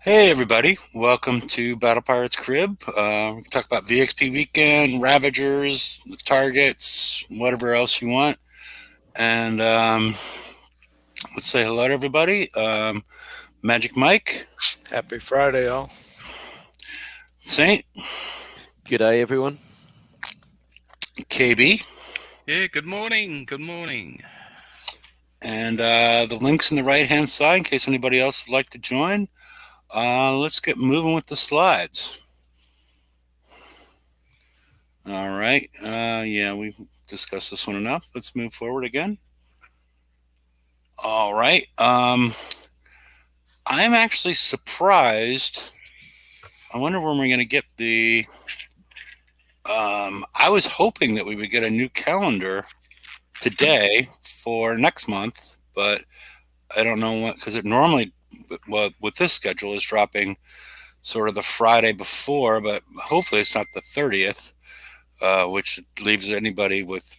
Hey everybody, welcome to Battle Pirates Crib. We can talk about VXP weekend, Ravagers, the targets, whatever else you want. And let's say hello to everybody. Magic Mike, Happy Friday, y'all. Saint, G'day, everyone. KB, Yeah, good morning. Good morning. and the links in the right hand side in case anybody else would like to join. Let's get moving with the slides. All right. Yeah, we discussed this one enough. Let's move forward again. All right. I'm actually surprised. I wonder when we're going to get the. I was hoping that we would get a new calendar today for next month, but I don't know what, because it normally, well, with this schedule, is dropping sort of the Friday before, but hopefully it's not the 30th, which leaves anybody with,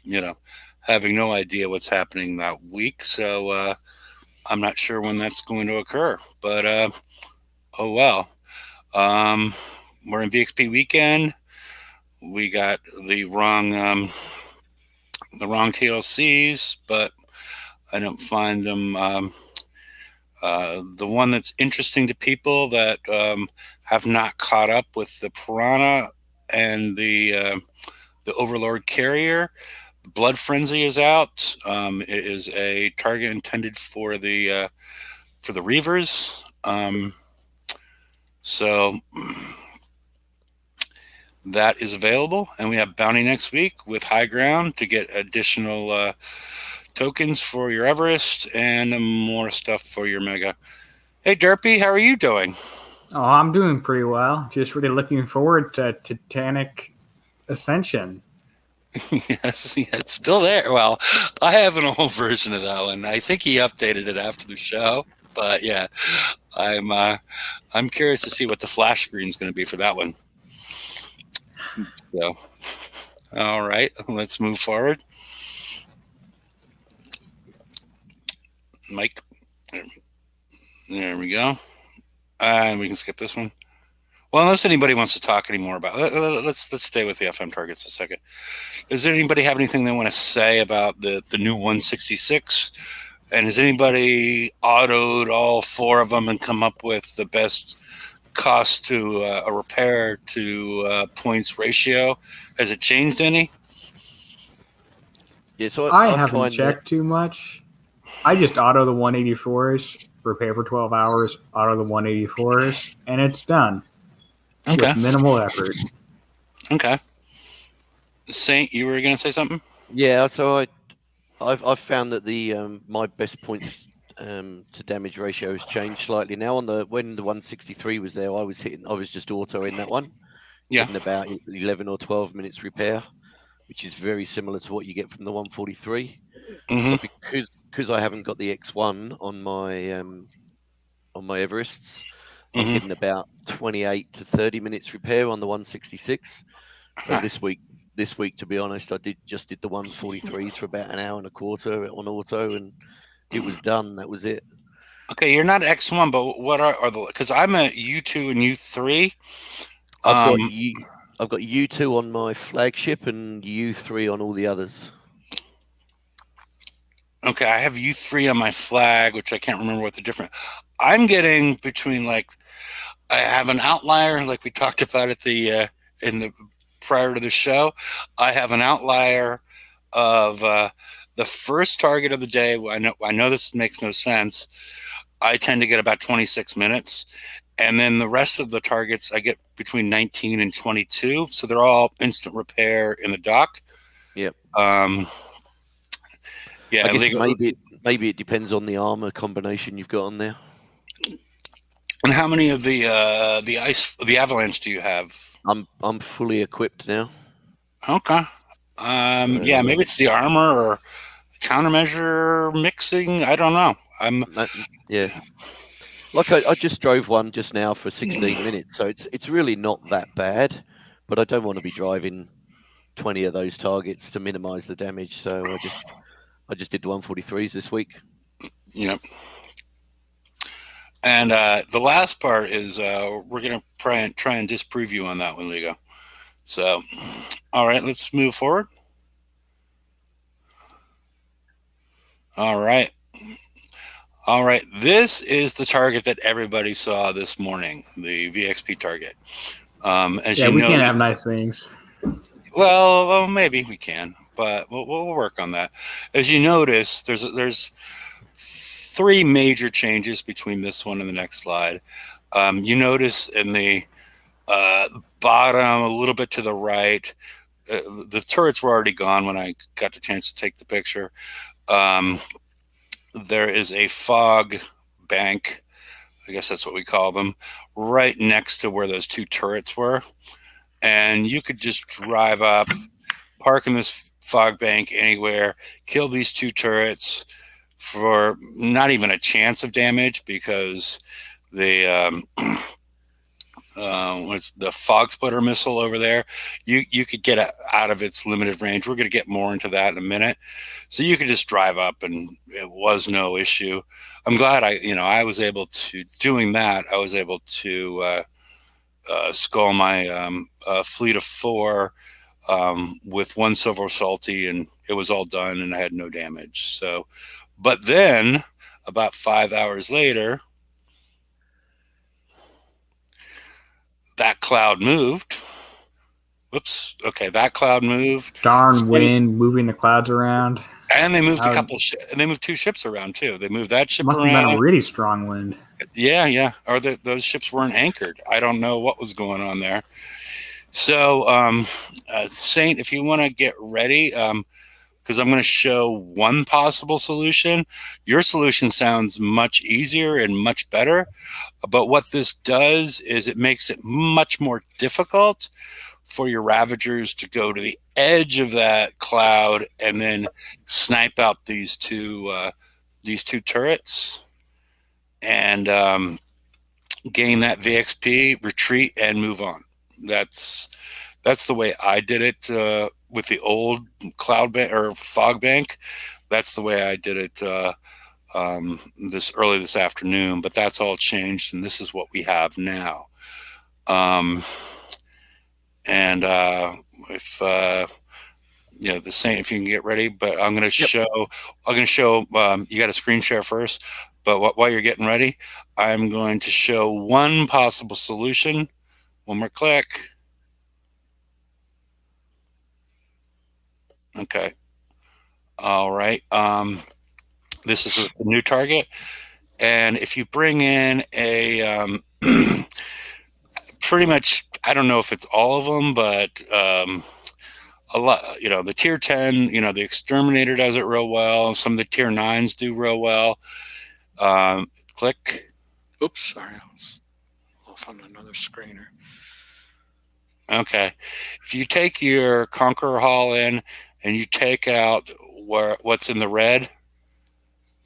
having no idea what's happening that week. So I'm not sure when that's going to occur, but oh well. We're in VXP weekend. We got the wrong TLCs, but I don't find them. The one that's interesting to people that have not caught up with the Piranha and the Overlord Carrier, Blood Frenzy is out. It is a target intended for the Reavers. So that is available, and we have Bounty next week with High Ground to get additional tokens for your Everest and more stuff for your Mega. Hey, Derpy, how are you doing? Oh, I'm doing pretty well. Just really looking forward to Titanic Ascension. Yes, yeah, it's still there. Well, I have an old version of that one. I think he updated it after the show, but yeah, I'm curious to see what the flash screen is going to be for that one. So, all right, let's move forward. Mike, there we go. And we can skip this one. Well, unless anybody wants to talk anymore about it, let's stay with the FM targets a second. Does anybody have anything they want to say about the new 166? And has anybody autoed all four of them and come up with the best cost to a repair to points ratio? Has it changed any? Yeah, so I haven't checked too much. I just auto the 184s, repair for 12 hours, auto the 184s, and it's done. Okay. With minimal effort. Okay. Saint, you were going to say something? Yeah, so I've found that the my best points to damage ratio has changed slightly now. When the 163 was there, I was just autoing that one. Yeah. Getting about 11 or 12 minutes repair, which is very similar to what you get from the 143. Mm-hmm. But because I haven't got the X1 on my Everests, I'm getting about 28 to 30 minutes repair on the 166. So this week, to be honest, I did the 143s for about an hour and a quarter on auto, and it was done. That was it. Okay, you're not X1, but what are the? Because I'm a U2 and U3. I've got U2 on my flagship and U3 on all the others. Okay, I have U3 on my flag, which I can't remember what the difference. I'm getting between I have an outlier, like we talked about at the in the prior to the show. I have an outlier of the first target of the day. I know this makes no sense. I tend to get about 26 minutes, and then the rest of the targets I get between 19 and 22. So they're all instant repair in the dock. Yep. Yeah, I guess maybe it depends on the armor combination you've got on there. And how many of the avalanche do you have? I'm fully equipped now. Okay. Yeah, maybe it's the armor or countermeasure mixing. I don't know. Yeah. Like I just drove one just now for 16 minutes, so it's really not that bad. But I don't want to be driving 20 of those targets to minimize the damage. So I just did the 143s this week. Yep. And the last part is we're going to try and disprove you on that one, Ligo. So, all right, let's move forward. All right. All right. This is the target that everybody saw this morning, the VXP target. As Yeah, you we know, can't have nice things. well, maybe we can, but we'll work on that. As you notice, there's three major changes between this one and the next slide. You notice in the bottom, a little bit to the right, the turrets were already gone when I got the chance to take the picture. There is a fog bank, I guess that's what we call them, right next to where those two turrets were. And you could just drive up, park in this fog bank anywhere, kill these two turrets for not even a chance of damage, because the what's the fog splitter missile over there, you could get out of its limited range. We're going to get more into that in a minute. So you could just drive up and it was no issue. I'm glad I was able to, doing that, I was able to skull my fleet of 4 with 1 silver salty, and it was all done and I had no damage. So, but then about 5 hours later, that cloud moved. Whoops. Okay, that cloud moved. Darn wind moving the clouds around. And they moved they moved 2 ships around too. They moved that ship Must around. have been a really strong wind. Yeah. Or those ships weren't anchored. I don't know what was going on there. So, Saint, if you want to get ready, because I'm going to show one possible solution. Your solution sounds much easier and much better. But what this does is it makes it much more difficult for your Ravagers to go to the edge of that cloud and then snipe out these two turrets and gain that VXP, retreat, and move on. That's the way I did it with the old cloud bank or fog bank. That's the way I did it this afternoon. But that's all changed, and this is what we have now. And if the same, if you can get ready, but I'm going to show. You got a screen share first, but while you're getting ready, I'm going to show one possible solution. One more click. Okay. All right. This is a new target, and if you bring in a pretty much, I don't know if it's all of them, but a lot, the tier 10, the exterminator does it real well. Some of the tier 9s do real well. Click. Oops, sorry, I was off on another screener. Okay. If you take your Conqueror Hall in and you take out what's in the red,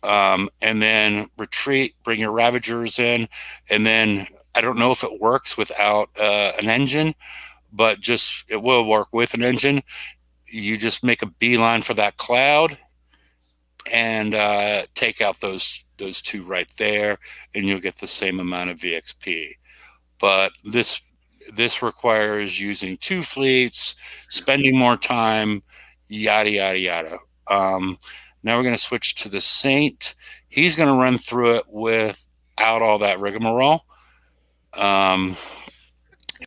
and then retreat, bring your Ravagers in, and then I don't know if it works without an engine, but it will work with an engine. You just make a beeline for that cloud and take out those 2 right there, and you'll get the same amount of VXP. But this requires using 2 fleets, spending more time, yada yada yada. Now we're going to switch to the Saint. He's going to run through it without all that rigmarole. And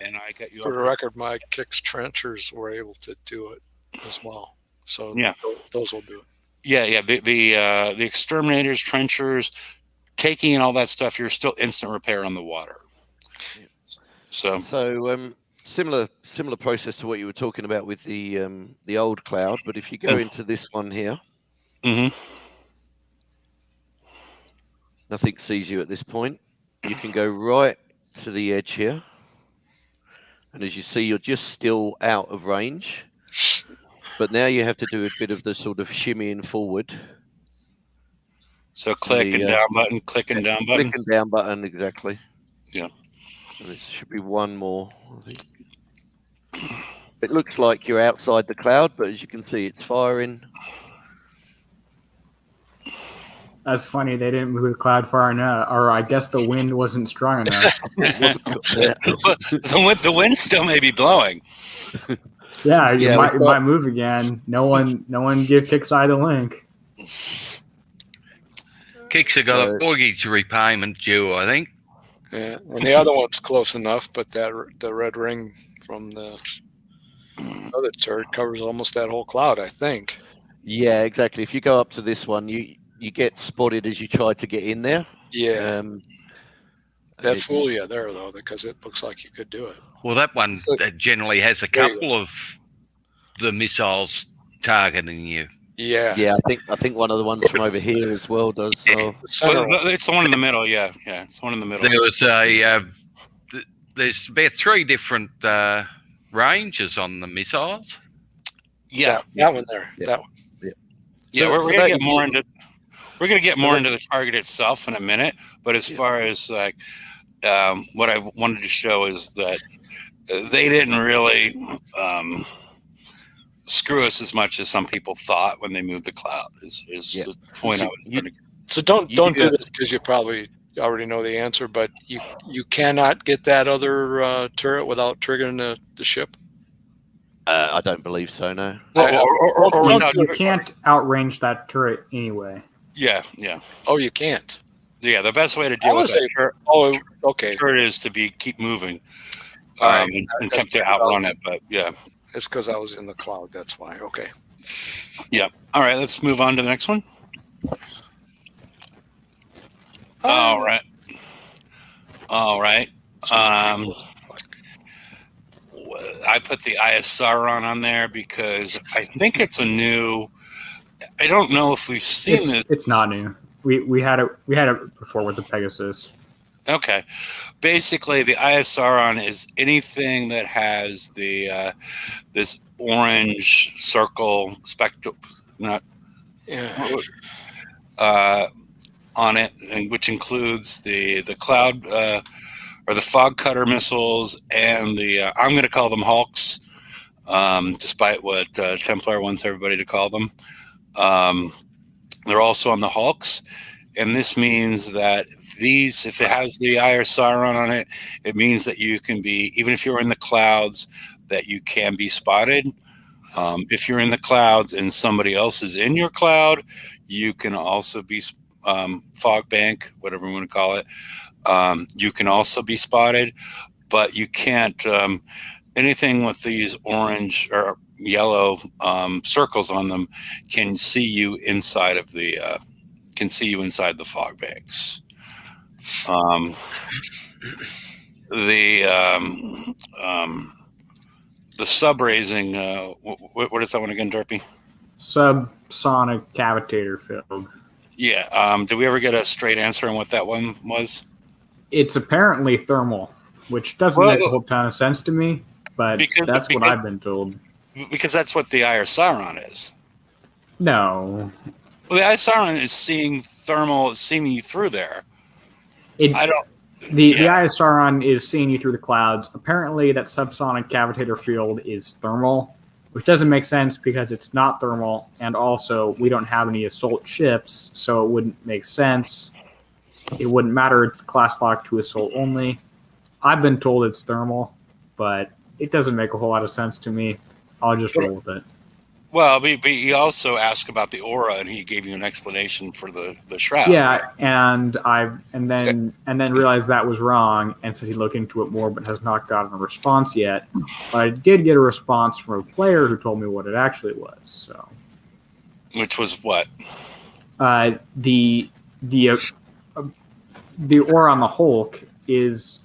I got you. For the record, my Kix trenchers were able to do it as well. So yeah, those will do it. Yeah. The exterminators, trenchers, taking in all that stuff, you're still instant repair on the water. So similar process to what you were talking about with the old cloud, but if you go into this one here, nothing sees you at this point. You can go right to the edge here, and as you see, you're just still out of range. But now you have to do a bit of the sort of shimmying forward. So click and down button, click and down button. Click and down button, exactly. Yeah. And there should be one more, I think. It looks like you're outside the cloud, but as you can see, it's firing. That's funny. They didn't move the cloud far enough, or I guess the wind wasn't strong enough. The wind still may be blowing. Yeah, it Yeah, might move again. No one give Kixeye the link. Kicks have got a mortgage repayment due, I think. Yeah, and the other one's close enough, but the red ring from the other turret covers almost that whole cloud, I think. Yeah, exactly. If you go up to this one, you get spotted as you try to get in there. Yeah. That fool you there, though, because it looks like you could do it. Well, that one generally has a couple of the missiles targeting you. Yeah. Yeah, I think one of the ones from over here as well does. Well, it's the one in the middle. Yeah, it's the one in the middle. There was there's about 3 different ranges on the missiles. Yeah, that one there. Yeah. That one. Yeah, we're gonna get more into. We're gonna get more into the target itself in a minute. But as far as like what I wanted to show is that they didn't really screw us as much as some people thought when they moved the cloud. Is the point I was trying to. So don't do this because you probably already know the answer. But you cannot get that other turret without triggering the ship. I don't believe so. No. You can't outrange that turret anyway. Yeah. Oh, you can't. Yeah, the best way to deal with that turret is to keep moving and attempt to outrun it. But yeah, it's because I was in the cloud. That's why. Okay. Yeah. All right. Let's move on to the next one. All right. I put the ISR on there because I think it's a new. I don't know if we've seen this. It's not new. We had it before with the Pegasus. Okay, basically the ISR is anything that has the this orange circle spectrum, on it, and which includes the cloud or the fog cutter missiles and the I'm going to call them Hulks, despite what Templar wants everybody to call them. They're also on the Hulks, and this means that these, if it has the ISR on it, it means that you can be, even if you're in the clouds, that you can be spotted. If you're in the clouds and somebody else is in your cloud, you can also be fog bank, whatever you want to call it. You can also be spotted, but you can't. Anything with these orange or yellow circles on them can see you inside of the fog banks. The sub raising. What is that one again, Derpy? Subsonic cavitator field. Yeah. Did we ever get a straight answer on what that one was? It's apparently thermal, which doesn't make a whole ton of sense to me, but that's what I've been told. Because that's what the ISR is. No. Well, the ISR is seeing thermal, seeing you through there. The ISR is seeing you through the clouds. Apparently, that subsonic cavitator field is thermal, which doesn't make sense because it's not thermal, and also we don't have any assault ships, so it wouldn't make sense. It wouldn't matter. It's class locked to assault only. I've been told it's thermal, but it doesn't make a whole lot of sense to me. I'll just roll with it. Well, but he also asked about the aura, and he gave you an explanation for the shroud. Yeah, and then realized that was wrong, and said he'd look into it more, but has not gotten a response yet. But I did get a response from a player who told me what it actually was. So, which was what? The aura on the Hulk is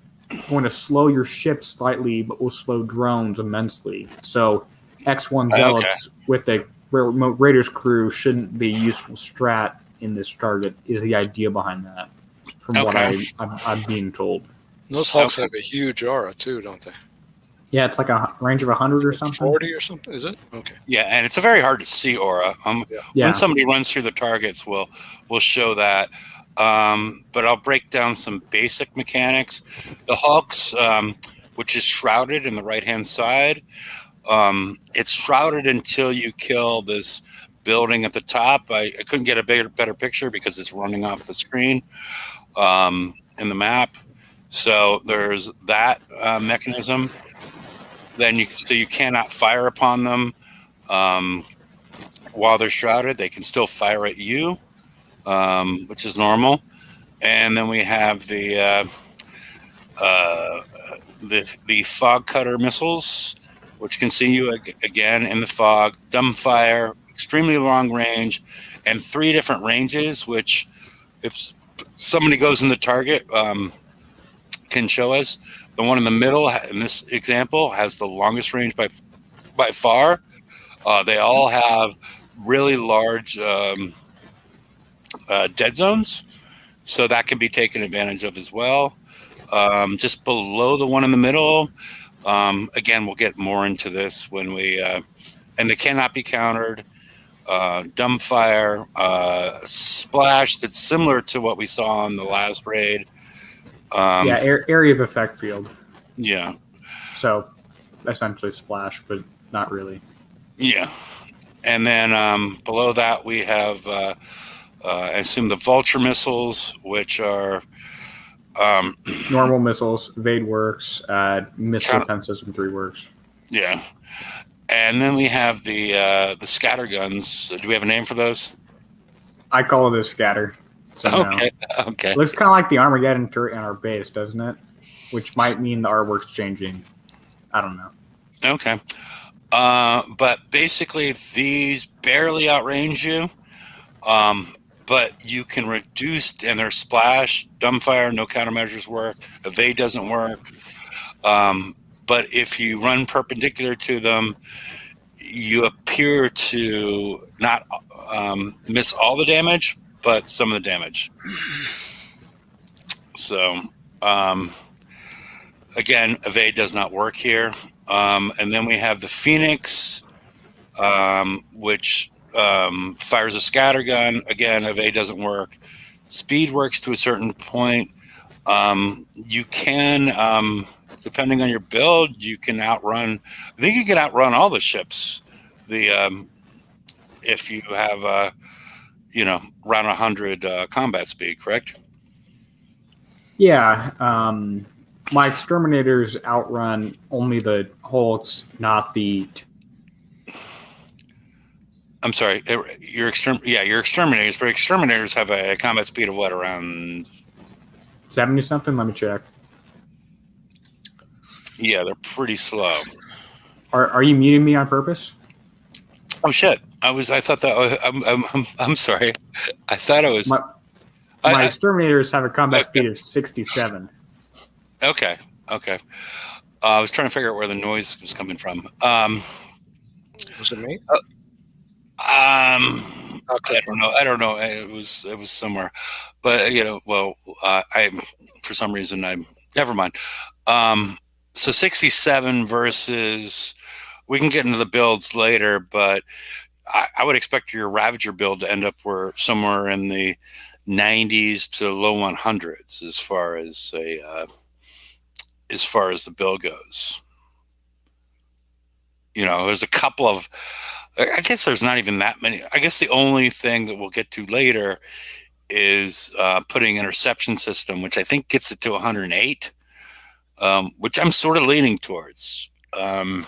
going to slow your ship slightly, but will slow drones immensely. So X1 Zealots with a remote Raiders crew shouldn't be a useful strat in this target, is the idea behind that, from what I'm being told. Those Hulks have a huge aura too, don't they? Yeah, it's like a range of 100 or something. 40 or something, is it? Okay. Yeah, and it's a very hard to see aura. When somebody runs through the targets, we'll show that. But I'll break down some basic mechanics. The Hulks, which is shrouded in the right-hand side, it's shrouded until you kill this building at the top. I couldn't get a better picture because it's running off the screen in the map. So there's that mechanism. Then you cannot fire upon them while they're shrouded. They can still fire at you, which is normal. And then we have the fog cutter missiles, which can see you again in the fog, dumbfire, extremely long range, and 3 different ranges, which if somebody goes in the target can show us. The one in the middle in this example has the longest range by far. They all have really large dead zones, so that can be taken advantage of as well. Just below the one in the middle, again, we'll get more into this when we, and they cannot be countered. Dumbfire, splash that's similar to what we saw on the last raid. Area of effect field. Yeah. So essentially splash, but not really. Yeah. And then below that we have, I assume, the vulture missiles, which are normal missiles. Evade works. Missile defense system 3 works. Yeah. And then we have the scatter guns. Do we have a name for those? I call it a scatter. Okay. Okay. It looks kind of like the Armageddon turret in our base, doesn't it? Which might mean the artwork's changing. I don't know. Okay. But basically, these barely outrange you. But you can reduce, and their splash, dumbfire, no countermeasures work. Evade doesn't work. But if you run perpendicular to them, you appear to not miss all the damage, but some of the damage. So, again, evade does not work here. And then we have the Phoenix, which fires a scattergun. Again, evade doesn't work. Speed works to a certain point. You can, depending on your build, you can outrun. I think you can outrun all the ships. If you have around 100 combat speed, correct? Yeah. My exterminators outrun only the hulks, not the. I'm sorry, your exterminators. But exterminators have a combat speed of what, around 70 something? Let me check. Yeah, they're pretty slow. Are you muting me on purpose? Oh shit! I thought that. I'm sorry. I thought it was. My exterminators have a combat speed of 67. Okay. I was trying to figure out where the noise was coming from. Was it me? I don't know. It was somewhere, but I for some reason never mind. So 67 versus, we can get into the builds later, but I would expect your Ravager build to end up somewhere in the 90s to low 100s as far as the build goes. There's a couple of, I guess there's not even that many. I guess the only thing that we'll get to later is putting interception system, which I think gets it to 108, which I'm sort of leaning towards. So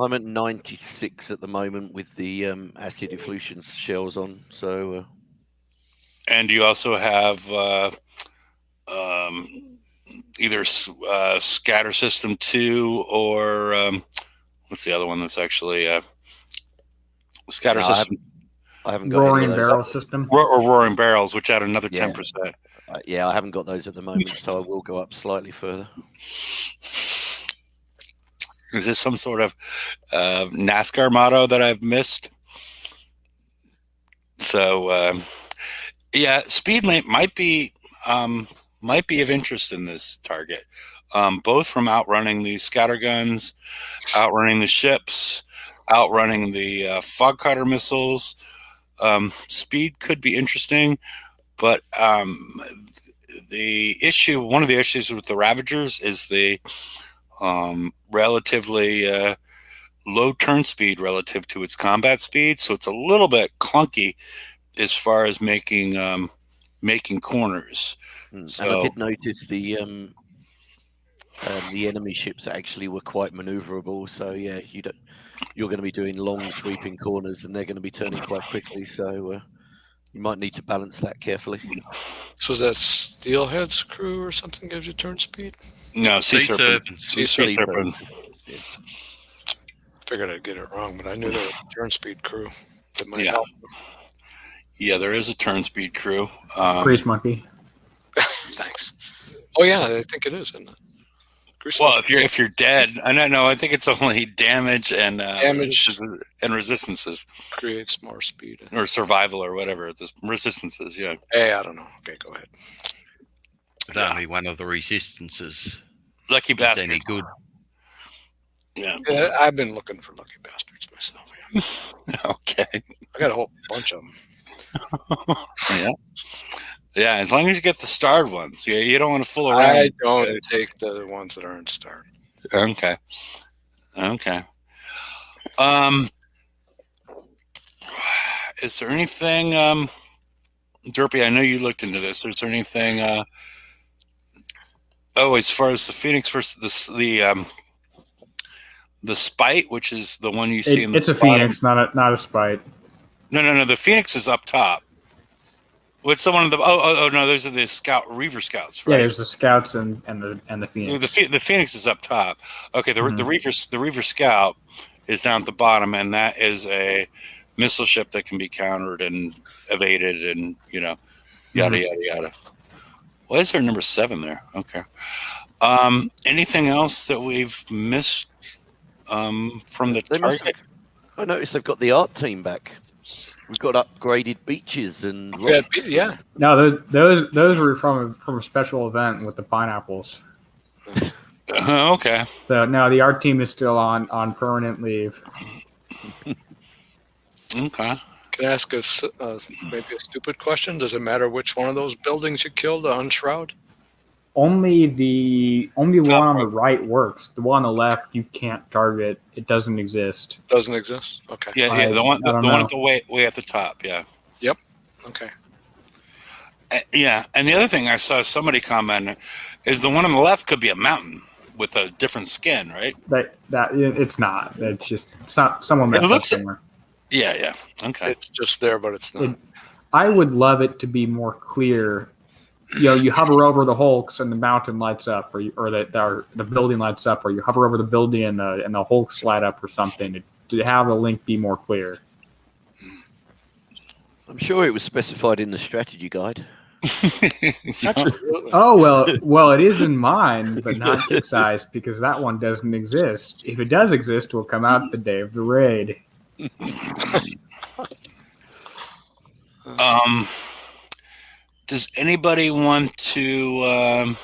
I'm at 96 at the moment with the acid efflution shells on. So, and you also have either scatter system 2 or what's the other one that's actually scatter system? I haven't got roaring barrel system or roaring barrels, which add another 10%. I haven't got those at the moment, so I will go up slightly further. Is this some sort of NASCAR motto that I've missed? So speed might be of interest in this target, both from outrunning the scatterguns, outrunning the ships, outrunning the fog cutter missiles. Speed could be interesting, but one of the issues with the Ravagers is the relatively low turn speed relative to its combat speed, so it's a little bit clunky as far as making corners. So, and I did notice the enemy ships actually were quite maneuverable. So yeah, you're going to be doing long sweeping corners, and they're going to be turning quite quickly. So you might need to balance that carefully. So that Steelhead's crew or something gives you turn speed? no, Sea Serpent. Sea Sea Serpent. Serpent. Yeah. Figured I'd get it wrong, but I knew there was a turn speed crew that might Yeah. help. Yeah, there is a turn speed crew. Grease Monkey. Thanks. Oh yeah, I think it is, isn't it? Well, if you're dead, I don't know. I think it's only damage and resistances creates more speed. or survival or whatever. It's resistances. Yeah. Hey, I don't know. Okay, go ahead. It's only one of the resistances. Lucky That's bastards. any good. Yeah. Yeah, I've been looking for lucky bastards myself. Okay. I got a whole bunch of them. Yeah. Yeah, as long as you get the starred ones. Yeah, you don't want to fool around. I don't take the ones that aren't starred. Okay. Is there anything, Derpy? I know you looked into this. Is there anything? As far as the Phoenix versus the Spite, which is the one you see in the It's a bottom. Phoenix, not a Spite. No. The Phoenix is up top. What's the one of the? Oh no, those are the Reaver Scouts, right? Yeah, there's the Scouts and the Phoenix. The Phoenix is up top. Okay, the Reaver Scout is down at the bottom, and that is a missile ship that can be countered and evaded, and yada yada. Why is there number 7 there? Okay. Anything else that we've missed from the target? I noticed they've got the art team back. We've got upgraded beaches and Yeah. No, those were from a special event with the pineapples. Okay. So no, the art team is still on permanent leave. Okay. Can I ask maybe a stupid question? Does it matter which one of those buildings you kill to unshroud? Only one on the right works. The one on the left you can't target. It doesn't exist. Doesn't exist? Okay. Yeah, the one at the way at the top. Yeah. Yep. Okay. Yeah, and the other thing I saw somebody comment is the one on the left could be a mountain with a different skin, right? That it's not. It's not. Someone messed up somewhere. Yeah. Okay. It's just there, but it's not. I would love it to be more clear. You hover over the hulks and the mountain lights up, or the building lights up, or you hover over the building and the hulks light up, or something to have the link be more clear. I'm sure it was specified in the strategy guide. Oh well, it is in mine, but not tick size because that one doesn't exist. If it does exist, it will come out the day of the raid. Does anybody want to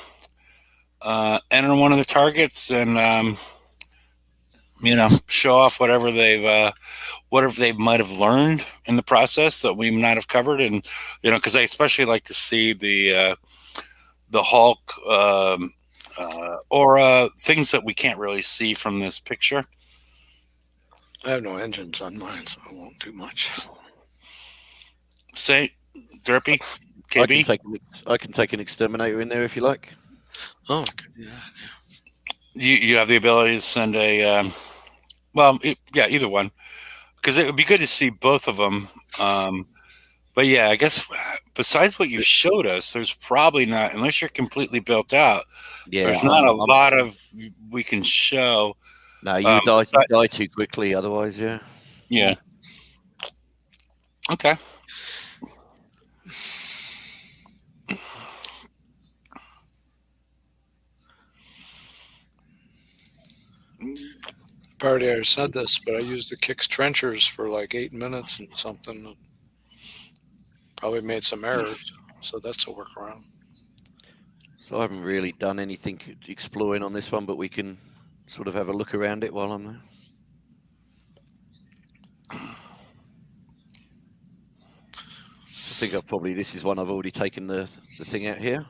enter one of the targets and show off whatever they might have learned in the process that we might have covered? And because I especially like to see the Hulk aura, things that we can't really see from this picture. I have no engines on mine, so I won't do much. Say, Derpy, KB? I can take an exterminator in there if you like. Oh, okay. Yeah. You have the ability to send a either one, because it would be good to see both of them. But yeah, I guess besides what you showed us, there's probably not, unless you're completely built out. Yeah, there's not a lot of we can show. No, you die too quickly otherwise. Yeah. Yeah. Okay. Already I said this, but I used the Kix trenchers for like 8 minutes and something. Probably made some errors, so that's a workaround. So I haven't really done anything exploring on this one, but we can sort of have a look around it while I'm there. I think this is one I've already taken the thing out here.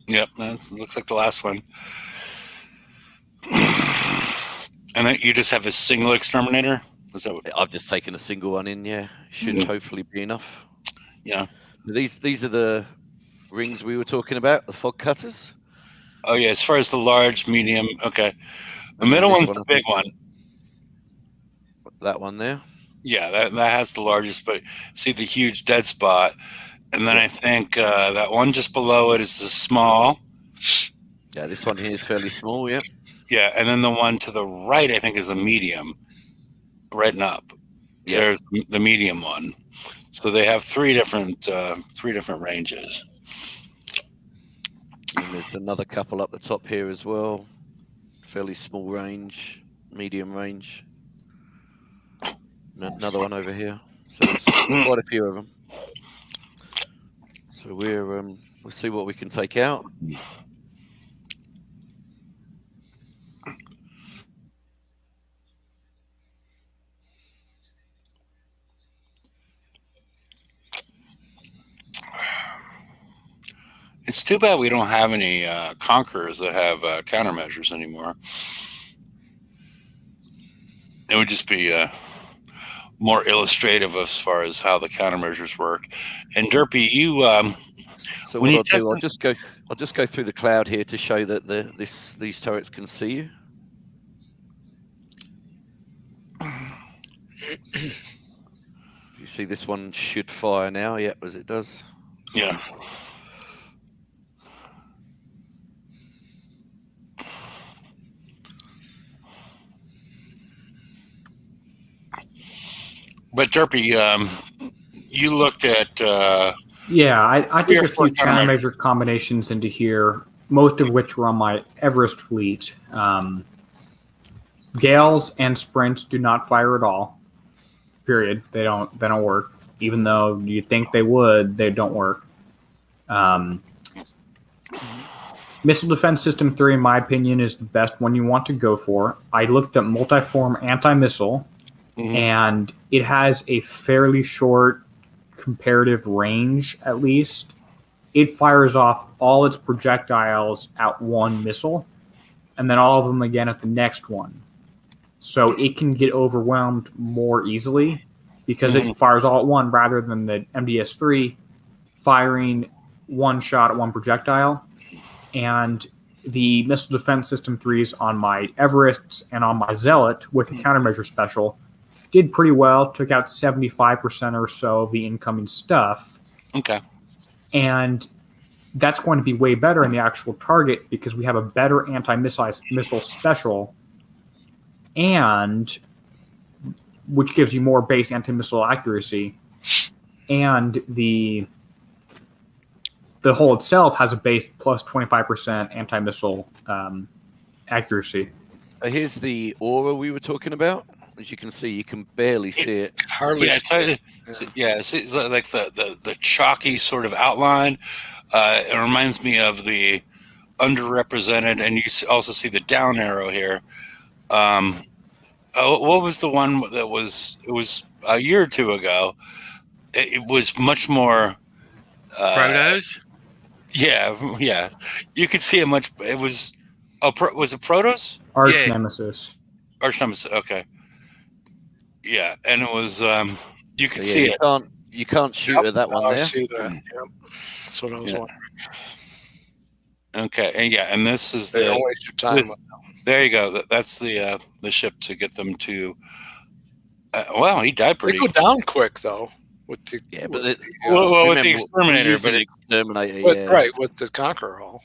Yep, that looks like the last one. And then you just have a single exterminator? Is that what? I've just taken a single one in. Yeah, should hopefully be enough. Yeah. These are the rings we were talking about, the fog cutters. Oh yeah, as far as the large, medium, okay. The middle one's the big one. That one there. Yeah, that has the largest, but see the huge dead spot. And then I think that one just below it is the small. Yeah, this one here is fairly small, yeah. Yeah, and then the one to the right, I think, is a medium. Right and up. Yeah. There's the medium one. So they have three different ranges. And there's another couple up the top here as well. Fairly small range, medium range. Another one over here. So there's quite a few of them. So we'll see what we can take out. It's too bad we don't have any Conquerors that have countermeasures anymore. It would just be more illustrative as far as how the countermeasures work. And Derpy, you so what I'll do, I'll just go through the cloud here to show that these turrets can see you. You see this one should fire now, yep, as it does. Yeah. But Derpy, you looked at yeah, I took a few countermeasure combinations into here, most of which were on my Everest fleet. Gales and Sprints do not fire at all. Period. They don't work. Even though you think they would, they don't work. Missile Defense System 3, in my opinion, is the best one you want to go for. I looked at multi-form anti-missile, and it has a fairly short comparative range, at least. It fires off all its projectiles at one missile, and then all of them again at the next one. So it can get overwhelmed more easily because it fires all at one rather than the MDS-3 firing one shot at one projectile. And the Missile Defense System 3s on my Everests and on my Zealot with the countermeasure special did pretty well, took out 75% or so of the incoming stuff. Okay. And that's going to be way better in the actual target because we have a better anti-missile special, and which gives you more base anti-missile accuracy. And the hull itself has a base plus 25% anti-missile accuracy. Here's the aura we were talking about. As you can see, you can barely see it. Hardly. Yeah, it's like the chalky sort of outline. It reminds me of the underrepresented, and you also see the down arrow here. What was the one that was? It was a year or two ago. It was much more. Protos? Yeah. You could see it much. It was. Was it Protos? Arch Nemesis. Arch Nemesis. Okay. Yeah, and it was. You could see it. You can't shoot at that one there. I see that. Yep. That's what I was wondering. Okay, and this is they don't waste your time. There you go. That's the ship to get them to. Well, he died pretty. They go down quick though. With the with the exterminator, right with the Conqueror hull.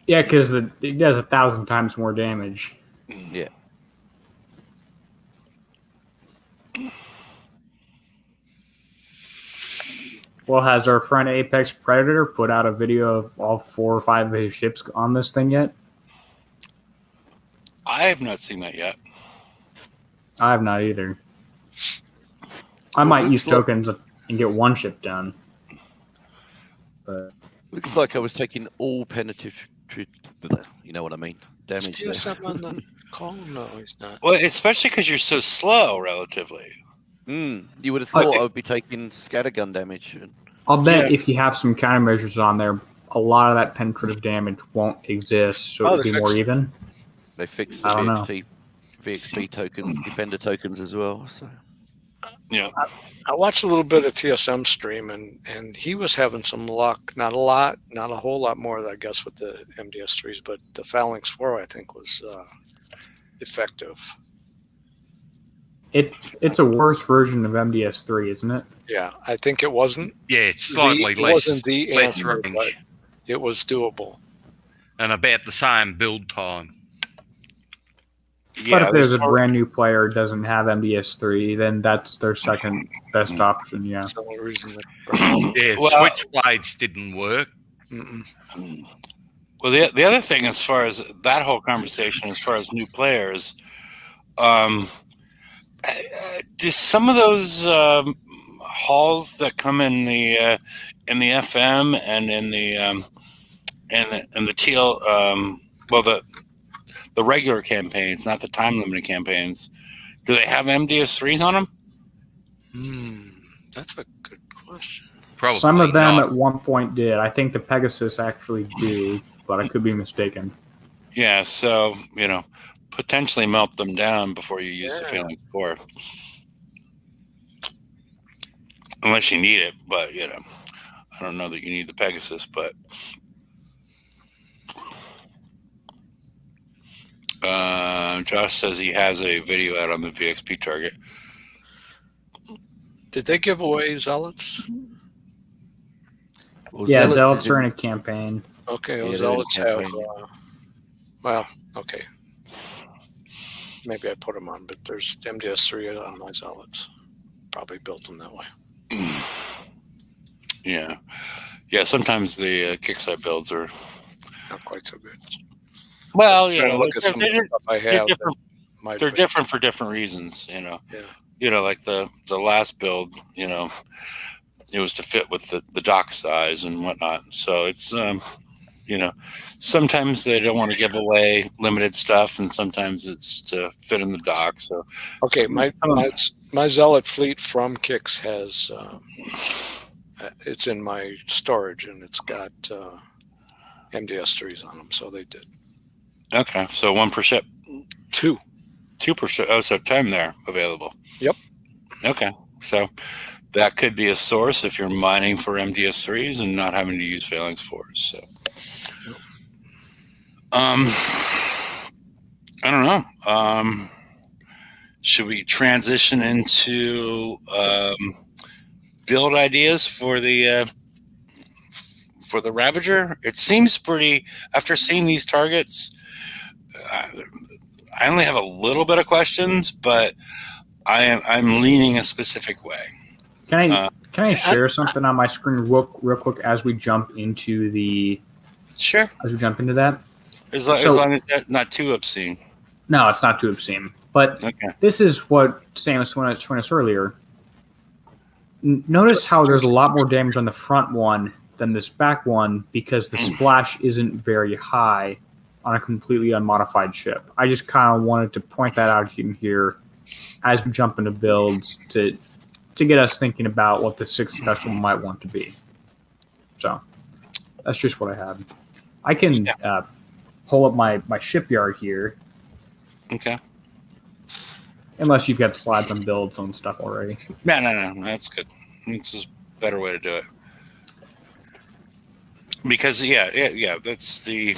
Yeah, because it does 1,000 times more damage. Yeah. Well, has our friend Apex Predator put out a video of all 4 or 5 of his ships on this thing yet? I have not seen that yet. I have not either. I might use tokens and get one ship done. But looks like I was taking all penetrative. You know what I mean? Damage. Is something on the call? No, he's not. Well, especially because you're so slow, relatively. You would have thought I would be taking scattergun damage. I'll bet if you have some countermeasures on there, a lot of that penetrative damage won't exist, so it'll be more even. They fixed the I don't know. VXP tokens, Defender tokens as well. So Yeah. I watched a little bit of TSM stream, and he was having some luck. Not a whole lot more, I guess, with the MDS3s, but the Phalanx 4, I think, was effective. It's a worse version of MDS3, isn't it? Yeah, I think it wasn't. Yeah, it's slightly It less. wasn't the less answer, range. but it was doable. And about the same build time. But if there's a brand new player who doesn't have MDS3, then that's their second best option. Yeah. That's the only reason. That, Yeah, Well- Switchblades didn't work. Well, the other thing, as far as that whole conversation, as far as new players, do some of those halls that come in the FM and in the and the TL, the regular campaigns, not the time limited campaigns, do they have MDS3s on them? That's a good question. Probably Some of them not. at one point did. I think the Pegasus actually do, but I could be mistaken. Yeah, so potentially melt them down before you use the Phalanx 4, unless you need it. But I don't know that you need the Pegasus. But Josh says he has a video out on the VXP target. Did they give away Zealots? well, Yeah, Zealots Zealots is are in a campaign. Okay, Yeah, well, they're Zealots in have. campaign. Well, okay. Maybe I put them on, but there's MDS3 on my Zealots. Probably built them that way. Yeah. Sometimes the kickside builds are Not quite so good. well, Trying to look at some of the stuff I have. different. Might They're be. different for different reasons. Like the last build. It was to fit with the dock size and whatnot. So it's sometimes they don't want to give away limited stuff, and sometimes it's to fit in the dock. So Okay, my Zealot fleet from Kix has it's in my storage, and it's got MDS3s on them, so they did. okay, so 1 per ship, 2. 2 per ship. Oh, so 10 there available. Yep. Okay, so that could be a source if you're mining for MDS3s and not having to use Phalanx 4s. So, I don't know. Should we transition into build ideas for the Ravager? It seems pretty. After seeing these targets, I only have a little bit of questions, but I'm leaning a specific way. Can I share something on my screen real quick as we jump into the? Sure. As we jump into that. As long as that's not too obscene. No, it's not too obscene. But Okay. this is what Sam was showing us earlier. Notice how there's a lot more damage on the front one than this back one because the splash isn't very high on a completely unmodified ship. I just kind of wanted to point that out in here as we jump into builds to get us thinking about what the 6th special might want to be. So that's just what I had. I can pull up my shipyard here. Okay. Unless you've got slides on builds on stuff already. No. That's good. It's just a better way to do it. Because yeah, that's the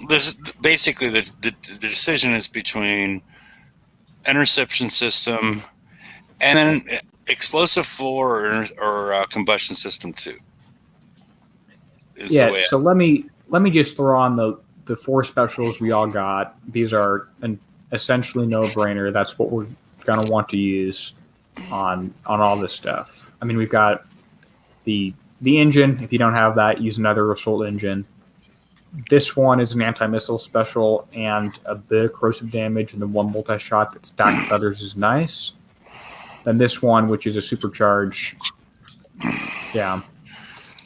there's basically the decision is between interception system and then explosive 4 or combustion system 2. Yeah, so let me just throw on the 4 specials we all got. These are an essentially no-brainer. That's what we're gonna want to use on all this stuff. I mean, we've got the engine. If you don't have that, use another assault engine. This one is an anti-missile special and a bit of corrosive damage, and the 1 multi-shot that stacked with others is nice. Then this one, which is a supercharge. Yeah.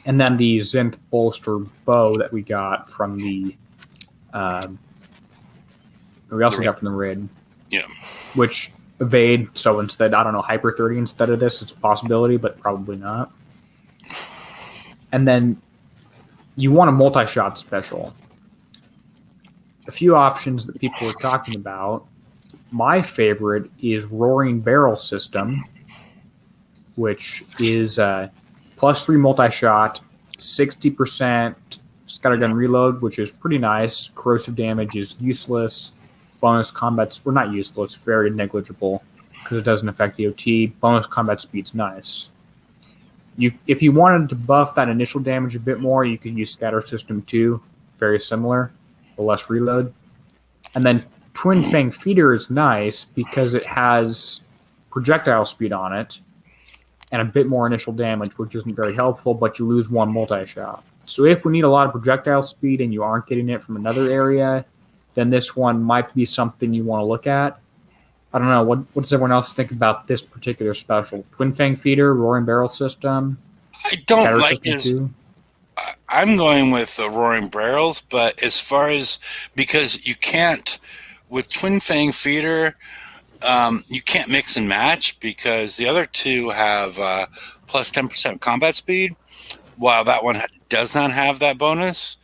And then the Zenith bolster bow that we got from the we also got from the raid. Yeah. Which evade, so instead, I don't know, Hyper 30 instead of this. It's a possibility, but probably not. And then you want a multi-shot special. A few options that people are talking about. My favorite is Roaring Barrel System, which is +3 multi-shot, 60% scattergun reload, which is pretty nice. Corrosive damage is useless. Bonus combat, well, not useless, very negligible because it doesn't affect EOT. Bonus combat speed's nice. If you wanted to buff that initial damage a bit more, you could use Scatter System 2, very similar, but less reload. And then Twin Fang Feeder is nice because it has projectile speed on it and a bit more initial damage, which isn't very helpful, but you lose 1 multi-shot. So if we need a lot of projectile speed and you aren't getting it from another area, then this one might be something you want to look at. I don't know. What does everyone else think about this particular special? Twin Fang Feeder, Roaring Barrel System? I don't like his... I'm going with the Roaring Barrels, but as far as... Because you can't... With Twin Fang Feeder, you can't mix and match because the other two have plus 10% combat speed, while that one does not have that bonus.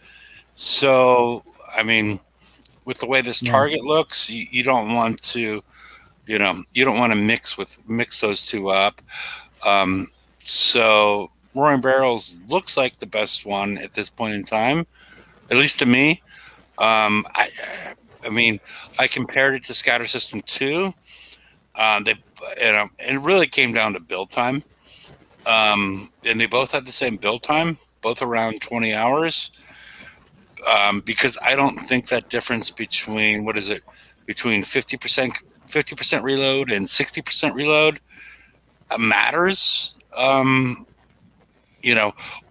So, I mean, with the way this target looks, you don't want to... You don't want to mix those two up. So Roaring Barrels looks like the best one at this point in time, at least to me. I mean, I compared it to Scatter System 2. It really came down to build time. And they both had the same build time, both around 20 hours. Because I don't think that difference between, between 50% reload and 60% reload matters.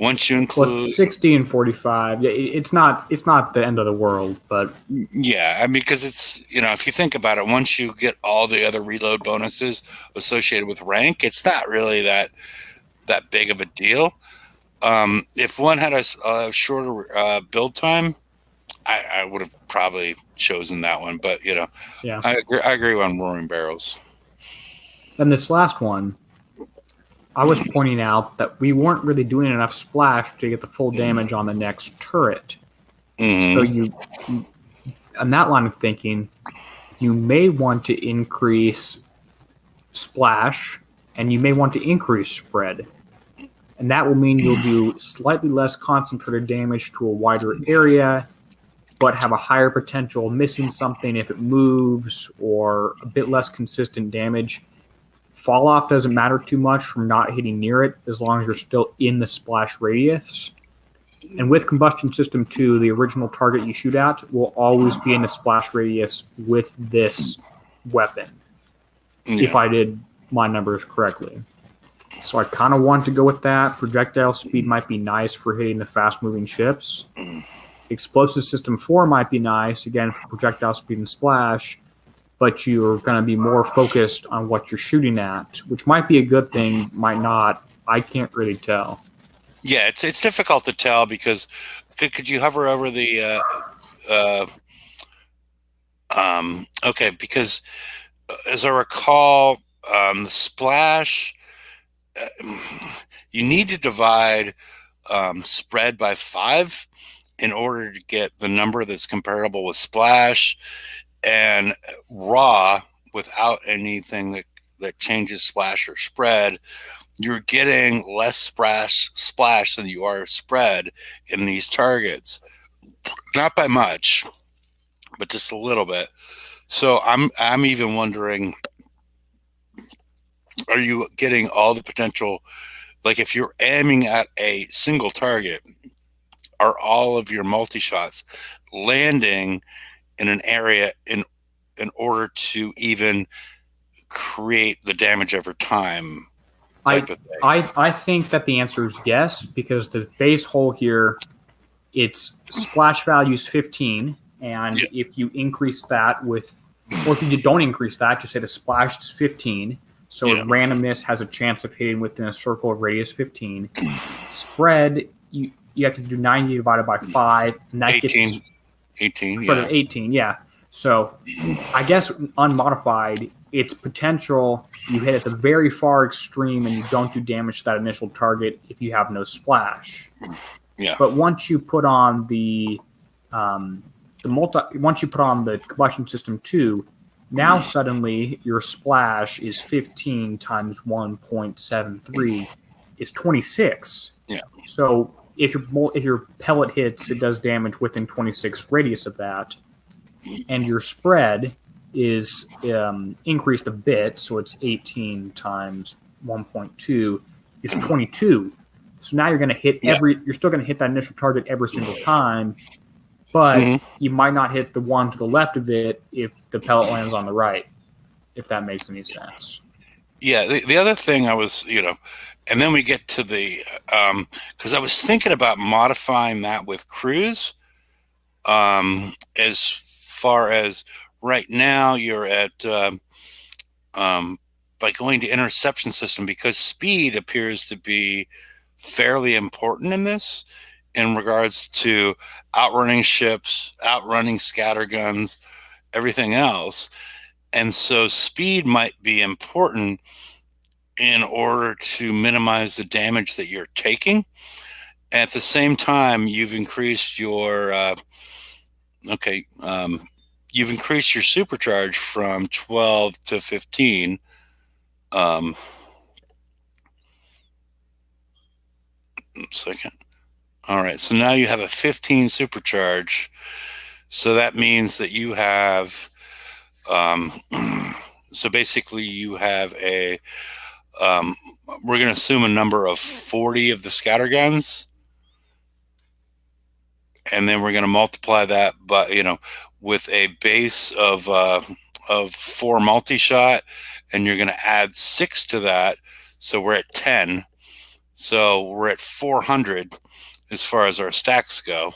Once you include 60 and 45, it's not the end of the world, but yeah, I mean, because it's if you think about it, once you get all the other reload bonuses associated with rank, it's not really that big of a deal. If one had a shorter build time, I would have probably chosen that one, but yeah, I agree on Roaring Barrels. And this last one, I was pointing out that we weren't really doing enough splash to get the full damage on the next turret. So on that line of thinking, you may want to increase splash and you may want to increase spread. And that will mean you'll do slightly less concentrated damage to a wider area, but have a higher potential of missing something if it moves, or a bit less consistent damage. Fall off doesn't matter too much from not hitting near it, as long as you're still in the splash radius. And with Combustion System 2, the original target you shoot at will always be in the splash radius with this weapon, if I did my numbers correctly. So I kind of want to go with that. Projectile speed might be nice for hitting the fast-moving ships. Explosive System 4 might be nice, again, for projectile speed and splash, but you're going to be more focused on what you're shooting at, which might be a good thing, might not. I can't really tell. Yeah, it's difficult to tell because could you hover over the okay, because as I recall, the splash, you need to divide spread by 5 in order to get the number that's comparable with splash, and raw without anything that changes splash or spread, you're getting less splash than you are spread in these targets. Not by much, but just a little bit. So I'm even wondering, are you getting all the potential? Like if you're aiming at a single target, are all of your multi-shots landing in an area in order to even create the damage over time type of thing? I think that the answer is yes, because the base hole here, its splash value is 15, and if you increase that with, or if you don't increase that, just say the splash is 15, so a randomness has a chance of hitting within a circle of radius 15. Spread, you have to do 90 divided by 5, and that 18. gets 18, yeah. 18, yeah. So I guess unmodified, its potential, you hit at the very far extreme and you don't do damage to that initial target if you have no splash. Yeah. But once you put on once you put on the combustion system 2, now suddenly your splash is 15 times 1.73 is 26. Yeah. So if your pellet hits, it does damage within 26 radius of that, and your spread is increased a bit, so it's 18 times 1.2 is 22. So now you're going to hit you're still going to hit that initial target every single time, but you might not hit the one to the left of it if the pellet lands on the right, if that makes any sense. Yeah, the other thing I was, and then we get to the, because I was thinking about modifying that with cruise, as far as right now you're at, by going to interception system, because speed appears to be fairly important in this in regards to outrunning ships, outrunning scatterguns, everything else. And so speed might be important in order to minimize the damage that you're taking. At the same time, you've increased your you've increased your supercharge from 12 to 15. Second. All right, so now you have a 15 supercharge. So that means that you have, so basically you have a, we're going to assume a number of 40 of the scatterguns, and then we're going to multiply that by, with a base of 4 multi-shot, and you're going to add 6 to that, so we're at 10. So we're at 400 as far as our stacks go,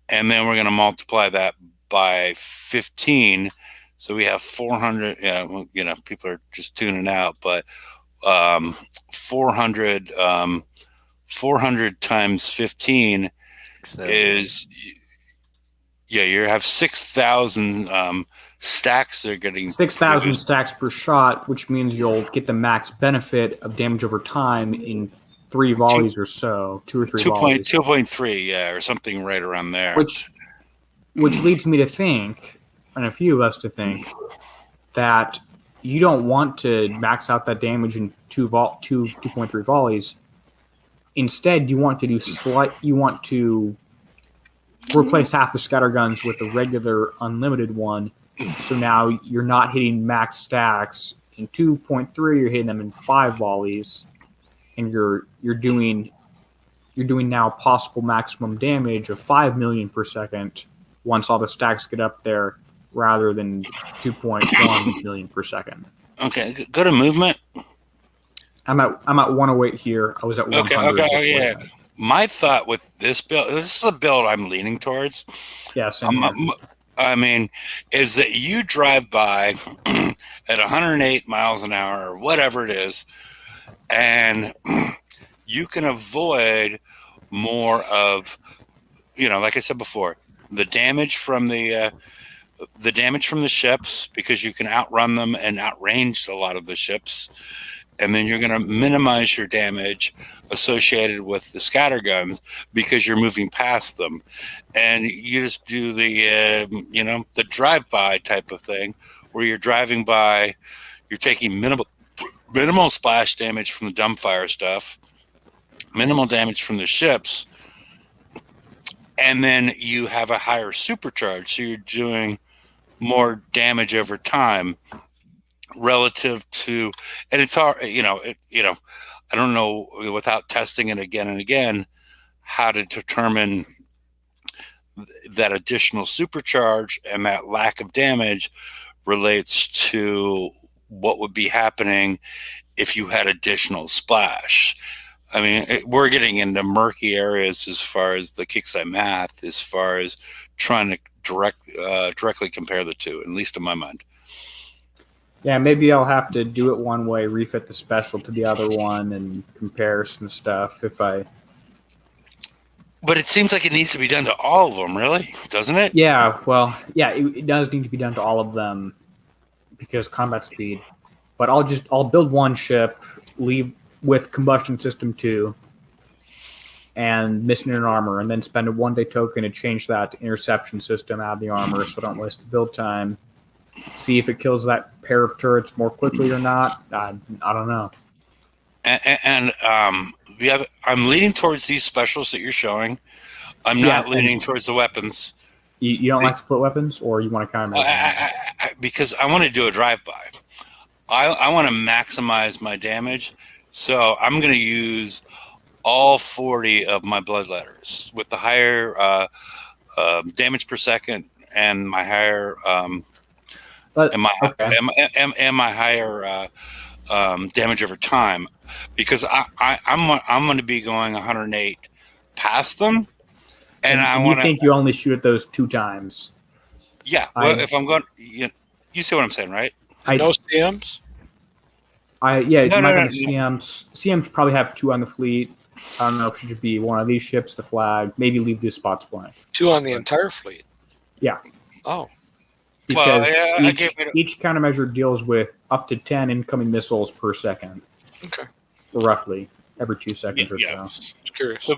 and then we're going to multiply that by 15. So we have 400. Yeah, people are just tuning out, but 400 times 15 is, you have 6,000 stacks. They're getting 6,000 stacks per shot, which means you'll get the max benefit of damage over time in 3 volleys or so, 2 or 3 volleys. 2.3, or something right around there. Which leads me to think, and a few of us to think, that you don't want to max out that damage in 2.3 volleys. Instead, you want to replace half the scatterguns with a regular unlimited one. So now you're not hitting max stacks in 2.3, you're hitting them in 5 volleys, and you're doing now possible maximum damage of 5 million per second once all the stacks get up there, rather than 2.1 million per second. Okay, go to movement. I'm at 108 here. I was at 100. Okay, yeah. My thought with this build, this is a build I'm leaning towards. Yes, is that you drive by at 108 miles an hour or whatever it is, and you can avoid more of, like I said before, the damage from the ships, because you can outrun them and outrange a lot of the ships, and then you're going to minimize your damage associated with the scatterguns because you're moving past them, and you just do the the drive-by type of thing where you're driving by, you're taking minimal splash damage from the dumbfire stuff, minimal damage from the ships, and then you have a higher supercharge, so you're doing more damage over time relative to, and it's hard, I don't know, without testing it again and again, how to determine that additional supercharge and that lack of damage relates to what would be happening if you had additional splash. I mean, we're getting into murky areas as far as the Kickside math, as far as trying to directly compare the two, at least in my mind. Yeah, maybe I'll have to do it one way, refit the special to the other one, and compare some stuff But it seems like it needs to be done to all of them, really, doesn't it? Yeah, well, yeah, it does need to be done to all of them because combat speed. But I'll build one ship, leave with combustion system 2, and missing an armor, and then spend a 1-day token to change that to interception system out of the armor so I don't waste the build time. See if it kills that pair of turrets more quickly or not. I don't know. And I'm leaning towards these specials that you're showing. I'm not leaning towards the weapons. You don't like split weapons, or you want to counter? Because I want to do a drive-by. I want to maximize my damage, so I'm going to use all 40 of my bloodletters with the higher damage per second and my higher my higher damage over time, because I'm going to be going 108 past them, and I want to. You think you only shoot at those 2 times? Yeah. Well, if I'm going, you see what I'm saying, right? No CMs. CMs probably have 2 on the fleet. I don't know if it should be one of these ships, the flag. Maybe leave these spots blank. 2 on the entire fleet. Yeah. Oh. Because each countermeasure deals with up to 10 incoming missiles per second. Okay. Roughly every 2 seconds or so. Just curious.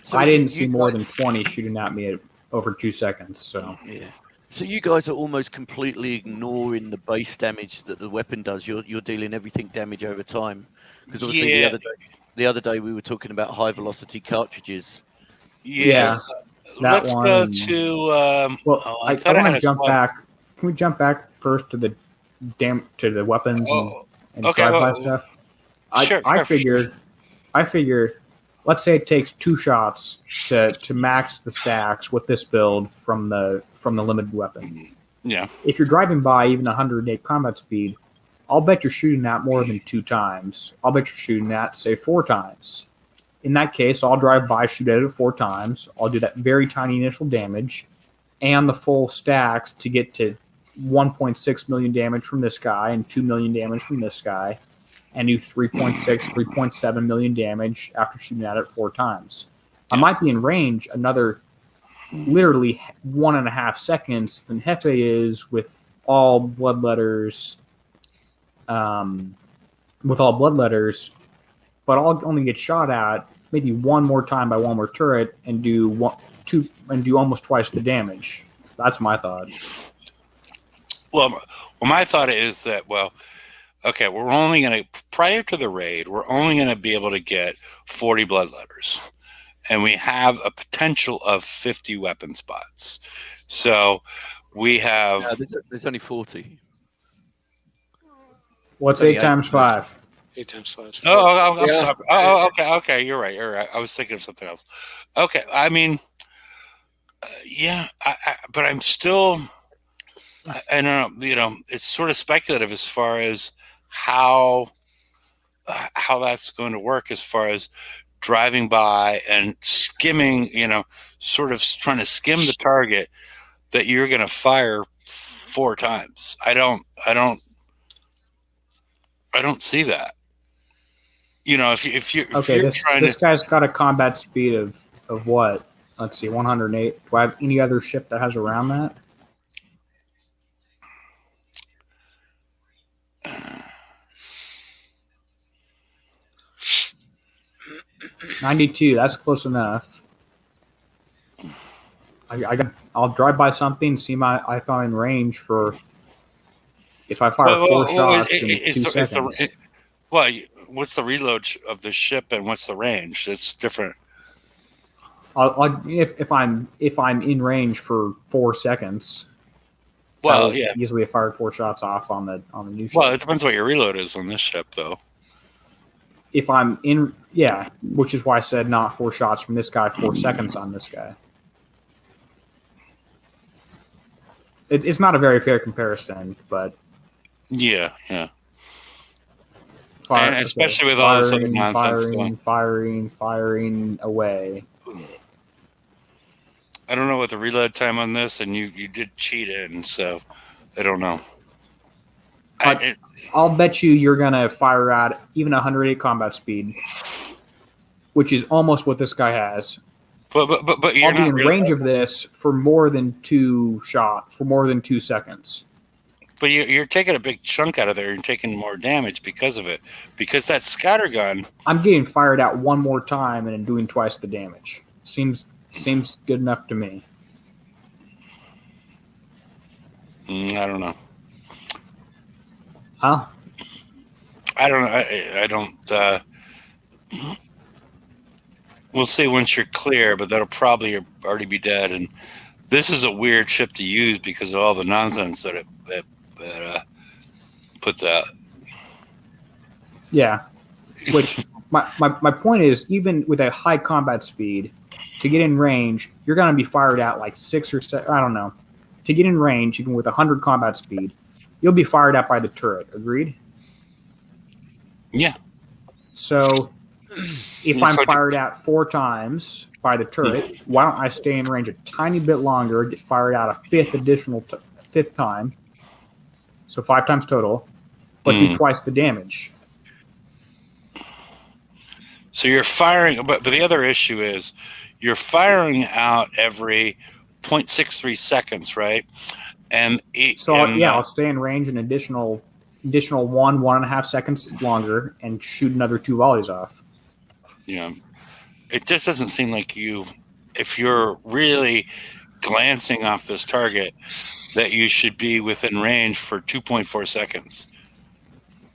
So I didn't see more than 20 shooting at me at over 2 seconds. So yeah. So you guys are almost completely ignoring the base damage that the weapon does. You're dealing everything damage over time. Because obviously the other day we were talking about high velocity cartridges. Yeah. Let's go to. I want to jump back. Can we jump back first to the weapons and drive-by stuff? I figure. Let's say it takes 2 shots to max the stacks with this build from the limited weapon. Yeah. If you're driving by even 108 combat speed, I'll bet you're shooting that more than 2 times. I'll bet you're shooting that, say, 4 times. In that case, I'll drive by, shoot at it 4 times. I'll do that very tiny initial damage and the full stacks to get to 1.6 million damage from this guy and 2 million damage from this guy, and do 3.6, 3.7 million damage after shooting at it 4 times. I might be in range another literally 1.5 seconds than Hefe is with all bloodletters. But I'll only get shot at maybe 1 more time by 1 more turret and do almost twice the damage. That's my thought. Well, my thought is that okay, we're only going to, prior to the raid, we're only going to be able to get 40 bloodletters, and we have a potential of 50 weapon spots. So we have. There's only 40. What's 8 times 5? 8 times 5. I'm sorry. Okay. You're right. I was thinking of something else. Okay, I mean, but I'm still. I don't know. It's sort of speculative as far as how that's going to work, as far as driving by and skimming. Sort of trying to skim the target that you're going to fire 4 times. I don't see that. If you're trying this guy's got a combat speed of what? Let's see, 108. Do I have any other ship that has around that? 92. That's close enough. I'll drive by something, see if I'm in range for. If I fire 4 shots in 2 seconds. What's the reload of the ship and what's the range? It's different. If I'm in range for 4 seconds. Easily have fired 4 shots off on the new ship. Well, it depends what your reload is on this ship, though. If I'm in, which is why I said not 4 shots from this guy, 4 seconds on this guy. It's not a very fair comparison, but yeah. And especially with all this other nonsense firing away. I don't know what the reload time on this, and you did cheat in, so I don't know. I'll bet you're gonna fire out even 108 combat speed, which is almost what this guy has. But you're I'll be in range of this for more than 2 seconds. But you're taking a big chunk out of there and taking more damage because of it. Because that scatter gun... I'm getting fired out one more time and doing twice the damage. Seems good enough to me. I don't know. Huh? I don't know. I don't... we'll see once you're clear, but that'll probably already be dead. And this is a weird ship to use because of all the nonsense that it puts out. Yeah. Which my point is, even with a high combat speed, to get in range, you're going to be fired out like 6 or 7. I don't know. To get in range, even with 100 combat speed, you'll be fired out by the turret. Agreed? Yeah. So if I'm fired out 4 times by the turret, why don't I stay in range a tiny bit longer, get fired out a fifth time, so 5 times total, but do twice the damage. So you're firing, but the other issue is you're firing out every 0.63 seconds, right? I'll stay in range an additional 1.5 seconds longer and shoot another 2 volleys off. Yeah. It just doesn't seem like if you're really glancing off this target, that you should be within range for 2.4 seconds.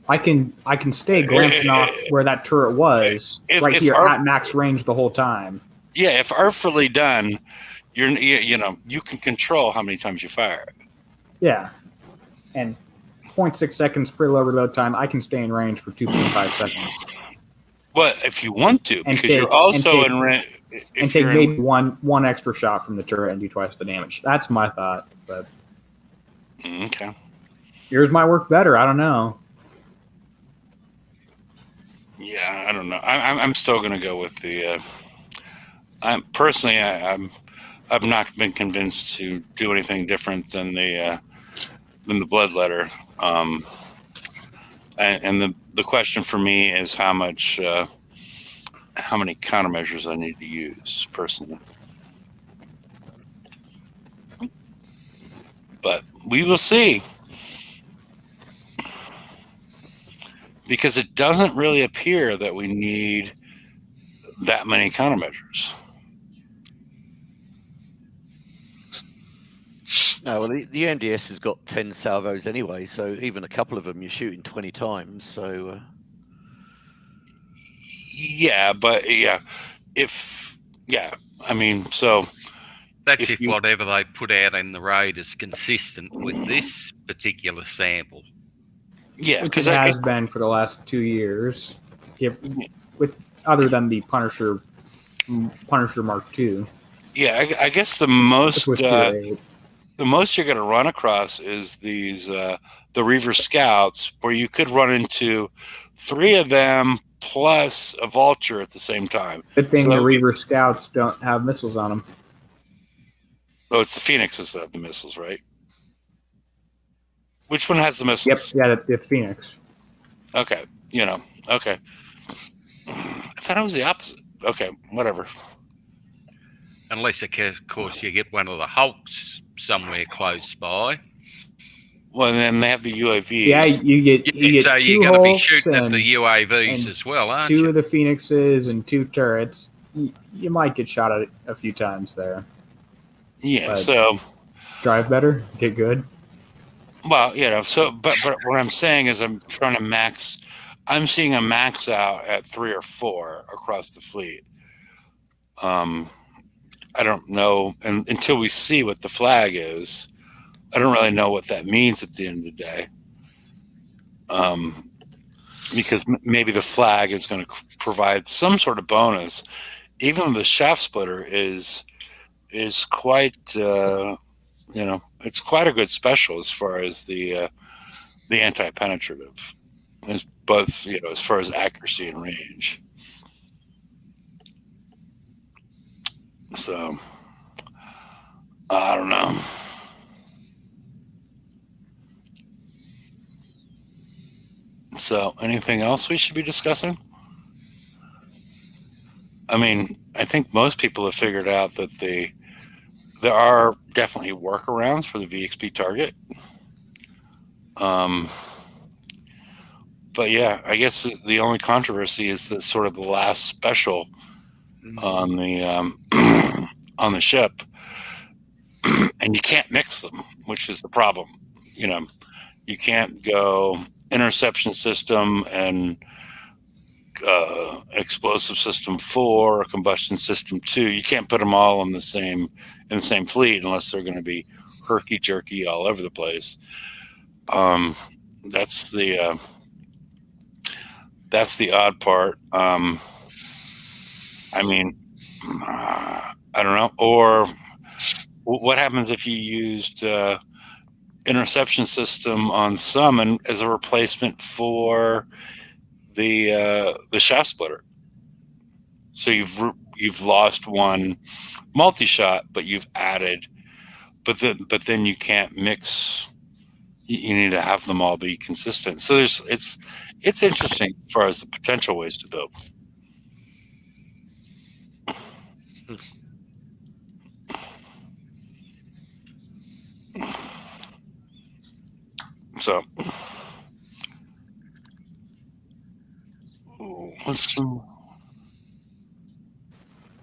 I can stay glancing off where that turret was at max range the whole time. Yeah, if artfully done, you can control how many times you fire. Yeah, and 0.6 seconds per low reload time, I can stay in range for 2.5 seconds. But if you want to, because you're also in range. And take maybe one extra shot from the turret and do twice the damage. That's my thought. But okay, yours might work better. I don't know. Yeah, I don't know. I'm still going to go with the. I've not been convinced to do anything different than the bloodletter. And the question for me is how many countermeasures I need to use personally. But we will see. Because it doesn't really appear that we need that many countermeasures. No, well, the MDS has got 10 salvos anyway, so even a couple of them you're shooting 20 times. So yeah, but I mean, so that's if whatever they put out in the raid is consistent with this particular sample. Yeah, because it has been for the last 2 years, other than the Punisher Mark II. Yeah, I guess the most you're going to run across is these the Reaver Scouts, where you could run into 3 of them plus a Vulture at the same time. Good thing the Reaver Scouts don't have missiles on them. Oh, it's the Phoenixes that have the missiles, right? Which one has the missiles? Yep, yeah, the Phoenix. Okay, okay. I thought it was the opposite. Okay, whatever. Unless, of course, you get one of the Hulks somewhere close by. Well, and then they have the UAVs. Yeah, you get so two you're going to be Hulks shooting at the UAVs as well, aren't you? 2 of the Phoenixes and 2 turrets. You might get shot at a few times there. Yeah, but so drive better, get good. Well, but what I'm saying is I'm seeing a max out at 3 or 4 across the fleet. I don't know, and until we see what the flag is, I don't really know what that means at the end of the day. Because maybe the flag is going to provide some sort of bonus, even though the shaft splitter is quite, it's quite a good special as far as the anti-penetrative, as both, as far as accuracy and range. So, I don't know. So, anything else we should be discussing? I mean, I think most people have figured out that there are definitely workarounds for the VXP target. But yeah, I guess the only controversy is the sort of the last special on the on the ship, and you can't mix them, which is the problem. You know, you can't go interception system and explosive system 4 or combustion system 2. You can't put them all in the same fleet unless they're going to be herky jerky all over the place. That's the odd part. I mean, I don't know. Or what happens if you used interception system on some and as a replacement for the shaft splitter? So you've lost one multi-shot, but you've added, but then you can't mix. You need to have them all be consistent. So it's interesting as far as the potential ways to build. So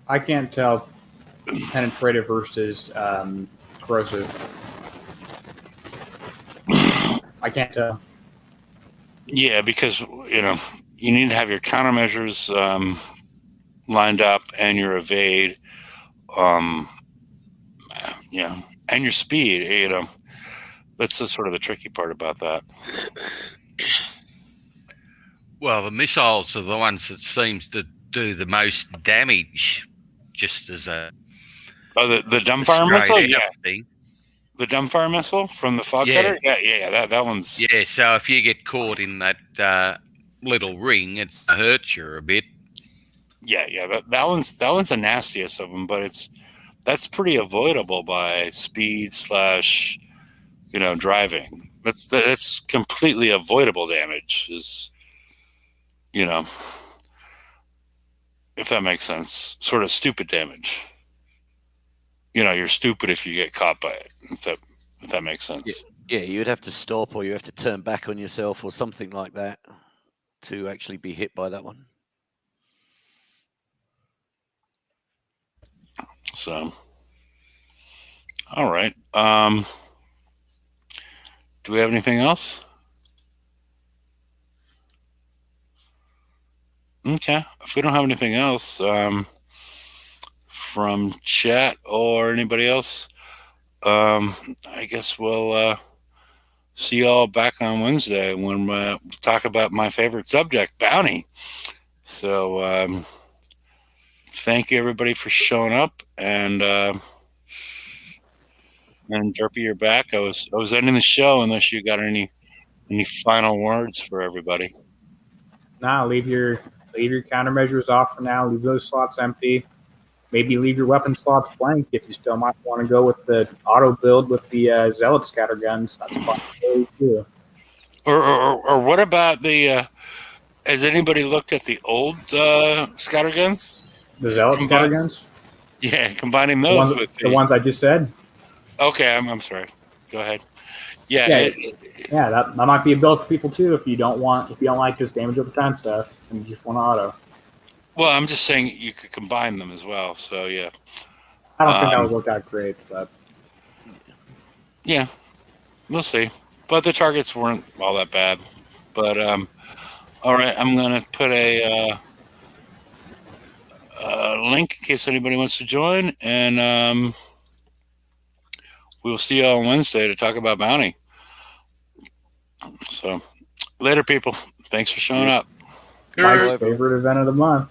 I can't tell penetrative versus corrosive. I can't tell. Yeah, because you need to have your countermeasures lined up and your evade, and your speed. That's sort of the tricky part about that. Well, the missiles are the ones that seems to do the most damage, just as a the dumbfire missile, thing. The dumbfire missile from the fog cutter, that one's So if you get caught in that little ring, it hurts you a bit. That one's the nastiest of them, but that's pretty avoidable by speed / driving. That's completely avoidable damage. If that makes sense, sort of stupid damage. You're stupid if you get caught by it. If that makes sense. Yeah, you'd have to stop, or you have to turn back on yourself, or something like that, to actually be hit by that one. So, all right. Do we have anything else? Okay. If we don't have anything else from chat or anybody else, I guess we'll see you all back on Wednesday when we talk about my favorite subject, bounty. So thank you, everybody, for showing up. And Derpy, you're back. I was ending the show unless you got any final words for everybody. Nah, leave your countermeasures off for now. Leave those slots empty. Maybe leave your weapon slots blank if you still might want to go with the auto build with the Zealot scatter guns. That's fine too. Or what about the? Has anybody looked at the old scatter guns? The Zealot scatter guns? Yeah, combining those with the ones I just said. Okay, I'm sorry. Go ahead. Yeah, that might be a build for people too. If you don't like this damage over time stuff and you just want auto. Well, I'm just saying you could combine them as well. So yeah. I don't think that would work out great, but yeah, we'll see. But the targets weren't all that bad. But all right, I'm gonna put a link in case anybody wants to join, and we'll see you all on Wednesday to talk about bounty. So later, people. Thanks for showing up. Mike's favorite event of the month.